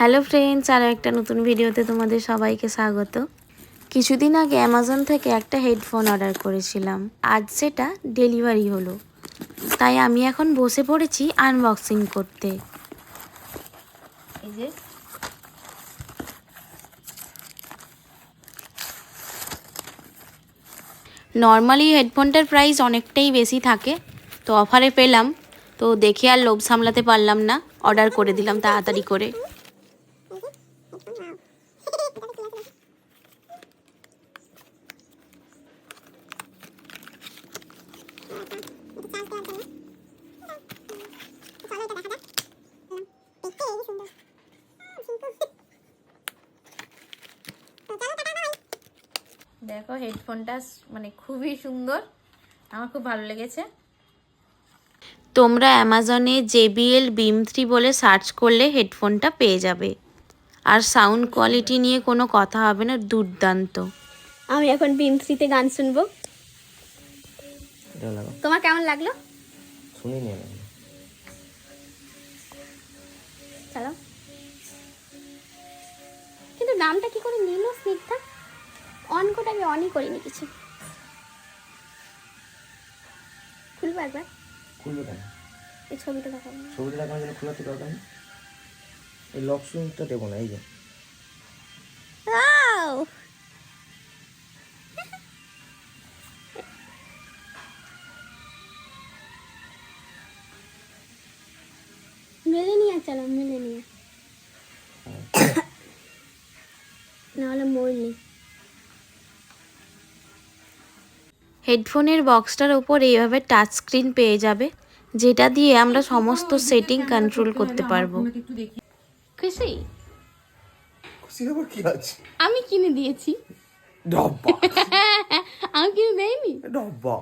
Hello friends, আরও একটা নতুন ভিডিওতে তোমাদের সবাইকে স্বাগত। কিছুদিন আগে অ্যামাজন থেকে একটা হেডফোন অর্ডার করেছিলাম, আজ সেটা ডেলিভারি হলো। তাই আমি এখন বসে পড়েছি আনবক্সিং করতে। এই যে নর্মালি হেডফোনটার প্রাইস অনেকটাই বেশি থাকে, তো অফারে পেলাম, তো দেখে আর লোভ সামলাতে পারলাম না, অর্ডার করে দিলাম তাড়াতাড়ি করে। দেখো হেডফোনটা মানে খুবই সুন্দর, আমার খুব ভালো লেগেছে। তোমরা অ্যামাজনে JBL Beam 3 বলে সার্চ করলে হেডফোনটা পেয়ে যাবে। আর সাউন্ড কোয়ালিটি নিয়ে কোনো কথা হবে না, দুর্দান্ত। আমি এখন Beam 3 তে গান শুনবো। তোমার কেমন লাগলো? শুনি নি আমি। চলো। কিন্তু নামটা কি করে নিল স্নিগ্ধা? অন করে আমি অনই করিনি কিছু। খুলবো একবার? খুলবো কেন? এই ছবিটা দেখাবো। ছবিটা দেখানোর জন্য খোলাতে দরকার নেই। এই লক সুইংটা দেবো না, এই যে মেলেনিয়া, চলো মেলেনিয়া। নাহলে মরলি। হেডফোনের বক্সটার ওপর এইভাবে টাচ স্ক্রিন পেয়ে যাবে, যেটা দিয়ে আমরা সমস্ত সেটিং কন্ট্রোল করতে পারবো। খুশি? খুশি আবার কি আছে? আমি কিনে দিয়েছি। ডব্বা। আমি কিনে দেইনি। ডব্বা।